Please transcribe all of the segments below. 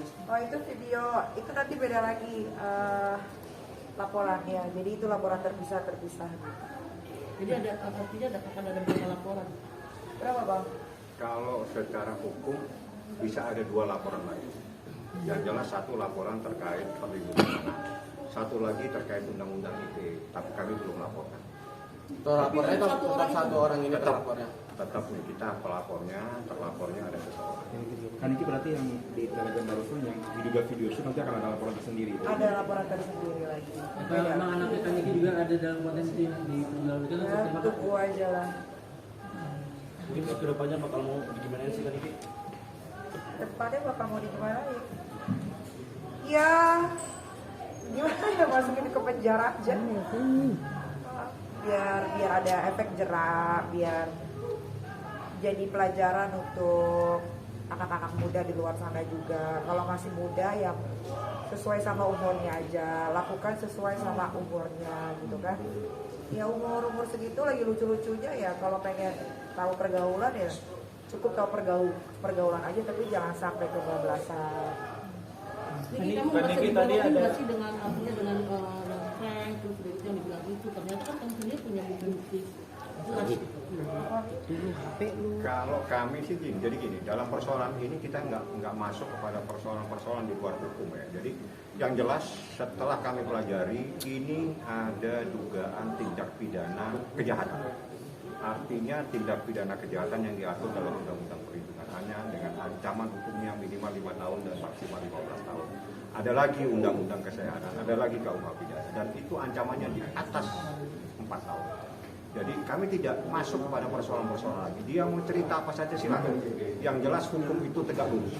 Oh itu video, itu nanti beda lagi laporannya. Jadi itu laporan terpisah. Jadi artinya akan ada berapa laporan? Berapa bang? Kalau secara hukum bisa ada 2 laporan lagi. Yang jelas 1 laporan terkait perlindungan anak, 1 lagi terkait undang-undang ITE, tapi kami belum laporkan. Lapornya tetap 1 orang ini pelapornya. Tetap kita pelapornya, terlapornya ada seseorang. Kan ini berarti yang di Telegram barusan yang diduga video shoot nanti akan ada laporan tersendiri. Ada laporan tersendiri lagi. Memang anak kita ini juga ada dalam potensi yang diperjualbelikan. Ya, tunggu aja lah. Mungkin kedepannya bakal mau gimana sih kan ini? Depannya bakal mau digimanain? Ya, gimana ya, masukin ke penjara aja. Biar ada efek jerak, biar jadi pelajaran untuk anak-anak muda di luar sana juga. Kalau masih muda ya sesuai sama umurnya aja, lakukan sesuai sama umurnya gitu kan. Ya umur segitu lagi lucu-lucunya ya, kalau pengen tahu pergaulan ya cukup tahu pergaulan aja, tapi jangan sampai kebablasan. Jadi kamu merasa dibohongin nggak sih dengan artinya dengan prank terus itu yang dibilang itu, ternyata kan kamu sendiri punya bukti Kalau kami sih gini, jadi gini, dalam persoalan ini kita nggak masuk kepada persoalan-persoalan di luar hukum ya. Jadi yang jelas setelah kami pelajari ini ada dugaan tindak pidana kejahatan. Artinya tindak pidana kejahatan yang diatur dalam Undang-Undang Perlindungan Anak dengan ancaman hukumnya minimal 5 tahun dan maksimal 15 tahun. Ada lagi Undang-Undang Kesehatan, ada lagi KUH pidana, dan itu ancamannya di atas 4 tahun. Jadi kami tidak masuk kepada persoalan-persoalan lagi. Dia mau cerita apa saja silakan. Yang jelas hukum itu tegak lurus.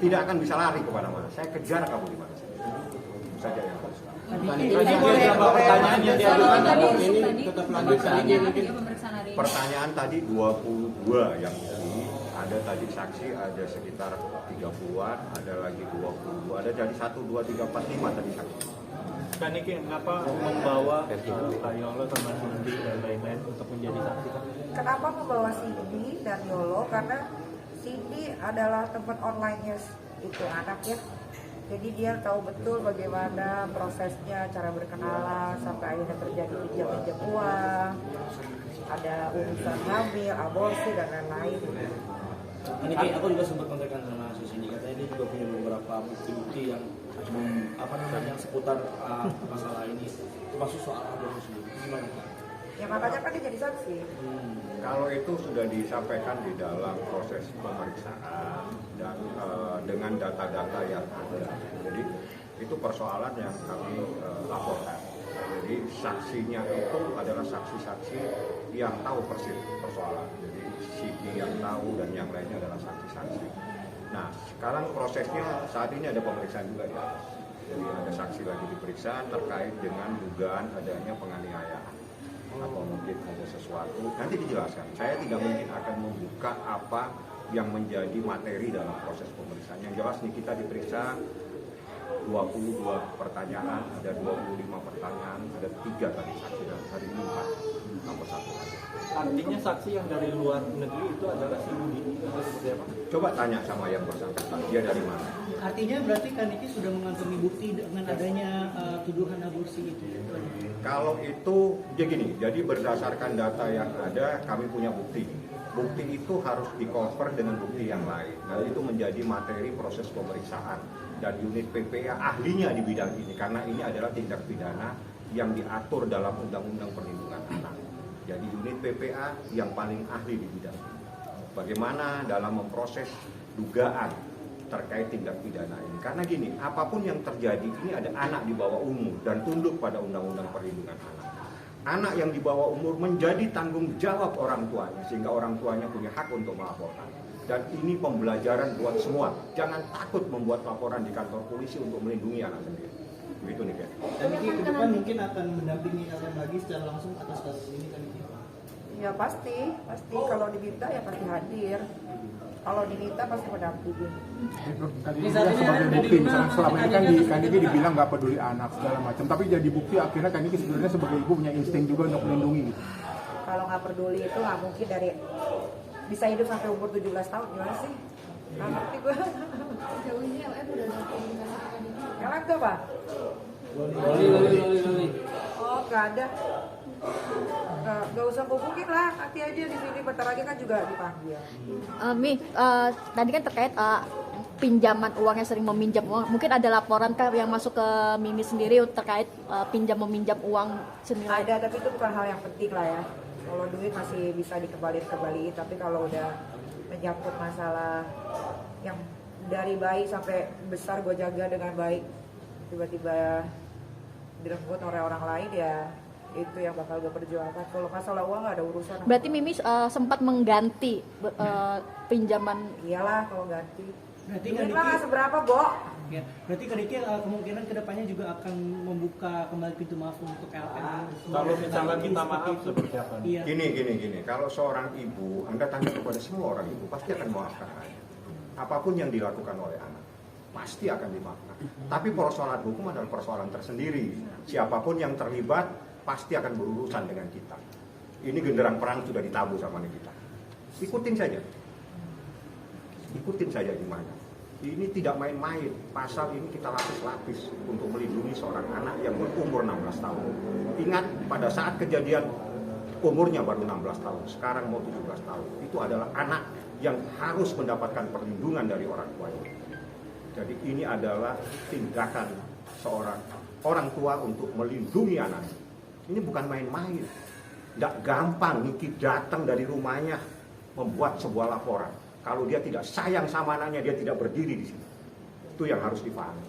Tidak akan bisa lari kemana mana. Saya kejar kamu di mana saja. Itu saja yang harus. Pertanyaan yang diajukan ini tetap lanjut saja. Pertanyaan tadi 22 yang ini ada tadi saksi ada sekitar 30-an, ada lagi 20, ada jadi 1, 2, 3, 4, 5 tadi saksi. Kan ini kenapa membawa Kak Yolo sama Cindy dan lain-lain untuk menjadi saksi? Kenapa membawa Cindy dan Yolo? Karena Cindy adalah tempat online-nya itu anak ya. Jadi dia tahu betul bagaimana prosesnya, cara berkenalan sampai akhirnya terjadi pinjam uang, ada urusan hamil, aborsi dan lain-lain. Ini kayak aku juga sempat kontakkan sama Sus ini, katanya dia juga punya beberapa bukti-bukti yang yang seputar masalah ini, termasuk soal aborsi. Gimana? Ya makanya kan dia jadi saksi. Kalau itu sudah disampaikan di dalam proses pemeriksaan dan dengan data-data yang ada. Jadi itu persoalan yang kami laporkan. Jadi saksinya itu adalah saksi-saksi yang tahu persis persoalan. Jadi Siti yang tahu dan yang lainnya adalah saksi-saksi. Nah sekarang prosesnya saat ini ada pemeriksaan juga di atas. Jadi ada saksi lagi diperiksa terkait dengan dugaan adanya penganiayaan atau mungkin ada sesuatu, nanti dijelaskan. Saya tidak mungkin akan membuka apa yang menjadi materi dalam proses pemeriksaan. Yang jelas nih kita diperiksa 22 pertanyaan, ada 25 pertanyaan, ada 3 tadi saksi dan hari ini 4 tambah 1 lagi. Artinya saksi yang dari luar negeri itu adalah si Budi atau seperti apa? Coba tanya sama yang bersangkutan, dia dari mana? Artinya berarti Kaniki sudah mengantongi bukti dengan adanya tuduhan aborsi itu. Kalau itu, ya gini, jadi berdasarkan data yang ada, kami punya bukti. Bukti itu harus di-cover dengan bukti yang lain. Nah, itu menjadi materi proses pemeriksaan. Dan unit PPA ahlinya di bidang ini, karena ini adalah tindak pidana yang diatur dalam Undang-Undang Perlindungan Anak. Jadi unit PPA yang paling ahli di bidang ini. Bagaimana dalam memproses dugaan terkait tindak pidana ini. Karena gini, apapun yang terjadi ini ada anak di bawah umur dan tunduk pada Undang-Undang Perlindungan Anak. Anak yang di bawah umur menjadi tanggung jawab orang tuanya sehingga orang tuanya punya hak untuk melaporkan. Dan ini pembelajaran buat semua. Jangan takut membuat laporan di kantor polisi untuk melindungi anak sendiri. Begitu nih kan. Dan Niki ke depan mungkin akan mendampingi kalian lagi secara langsung atas kasus ini kan Niki? Ya pasti kalau diminta ya pasti hadir. Kalau diminta pasti mendampingi. Tadi sebagai bukti, misalnya selama ini kan Niki dibilang nggak peduli anak segala macam, tapi jadi bukti akhirnya kan Niki sebenarnya sebagai ibu punya insting juga untuk melindungi. Kalau nggak peduli itu nggak mungkin dari bisa hidup sampai umur 17 tahun, gimana sih? Nggak ngerti gue. Sejauh ini LM udah ada komunikasi ke Kaniki? LM tuh apa? Loli. Oh, nggak ada. Nggak usah hubungin lah, nanti aja di sini bentar lagi kan juga dipanggil. Mi, tadi kan terkait pinjaman uang yang sering meminjam uang, mungkin ada laporan kah yang masuk ke Mimi sendiri terkait pinjam meminjam uang senilai? Ada, tapi itu bukan hal yang penting lah ya. Kalau duit masih bisa dikembaliin, tapi kalau udah menyangkut masalah yang dari bayi sampai besar gue jaga dengan baik, tiba-tiba direnggut oleh orang lain, ya itu yang bakal gue perjuangkan. Kalau masalah uang gak ada urusan. Berarti Mimi sempat mengganti pinjaman? Iyalah kalau ganti. Berarti Duit Kaniki, mah nggak seberapa, Bo. ya, berarti Kaniki kemungkinan kedepannya juga akan membuka kembali pintu maaf untuk LM. Kalau misalnya kita maaf seperti apa? Iya. Gini. Kalau seorang ibu, Anda tanya kepada semua orang ibu, pasti akan memaafkan anak. Apapun yang dilakukan oleh anak, pasti akan dimaafkan. Tapi persoalan hukum adalah persoalan tersendiri. Siapapun yang terlibat, pasti akan berurusan dengan kita. Ini genderang perang sudah ditabuh sama kita. Ikutin saja gimana. Ini tidak main-main. Pasal ini kita lapis-lapis untuk melindungi seorang anak yang berumur 16 tahun. Ingat, pada saat kejadian umurnya baru 16 tahun, sekarang mau 17 tahun. Itu adalah anak yang harus mendapatkan perlindungan dari orang tuanya. Jadi ini adalah tindakan seorang orang tua untuk melindungi anak. Ini bukan main-main. Tidak gampang Niki datang dari rumahnya membuat sebuah laporan. Kalau dia tidak sayang sama anaknya, dia tidak berdiri di sini. Itu yang harus dipahami.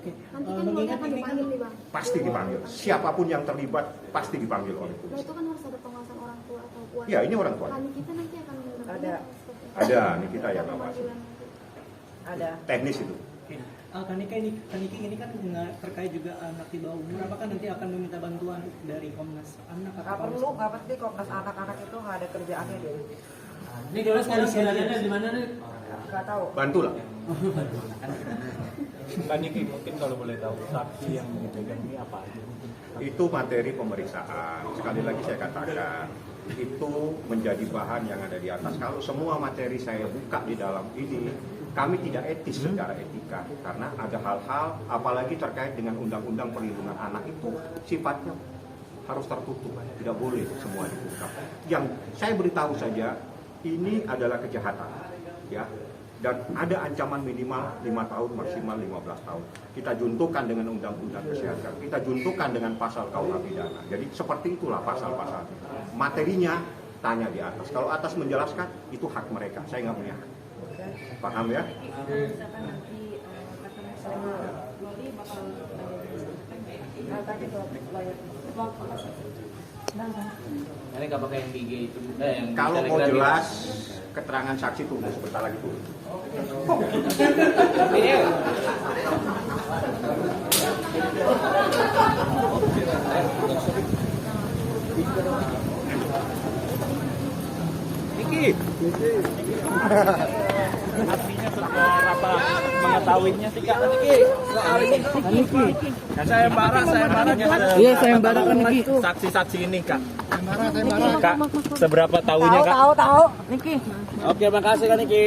Oke. Nanti kan keluarga akan dipanggil nih Bang. Pasti dipanggil. Siapapun yang terlibat pasti dipanggil oleh Nah polisi. itu kan harus ada pengawasan orang tua atau keluarga. Ya, ini orang tua. Kami kita nanti akan Ada. Ada, ini kita yang ngawasi. pemanggilan. Ada. Teknis itu. Oke. Kaniki ini kan terkait juga anak di bawah umur. Apakah nanti akan meminta bantuan dari Komnas Anak? Nggak perlu, nggak penting. Komnas anak-anak itu nggak ada kerjaannya deh. Ini kalau sekarang keadaannya di mana nih? Nggak tahu. Bantulah. Kaniki mungkin kalau boleh tahu saksi yang dipegang ini apa aja? Itu materi pemeriksaan. Sekali lagi saya katakan, itu menjadi bahan yang ada di atas. Kalau semua materi saya buka di dalam ini, kami tidak etis secara etika. Karena ada hal-hal, apalagi terkait dengan Undang-Undang Perlindungan Anak itu sifatnya harus tertutup. Tidak boleh semua dibuka. Yang saya beritahu saja, ini adalah kejahatan. Ya. Dan ada ancaman minimal 5 tahun, maksimal 15 tahun. Kita juntukan dengan Undang-Undang Kesehatan, kita juntukan dengan pasal KUH pidana. Jadi seperti itulah pasal-pasal. Materinya tanya di atas. Kalau atas menjelaskan, itu hak mereka. Saya nggak punya hak. Paham ya? Ini nggak pakai yang BG itu. Yang Kalau mau Telegram jelas, keterangan saksi tunggu sebentar lagi tuh. Artinya setelah apa mengetahuinya sih Kak Niki soal ini. Nah, saya marah Iya, saya marah kan Niki. saksi-saksi ini Kak. Kak, seberapa tahunya Kak? Tahu. Niki. Oke, makasih kan Niki.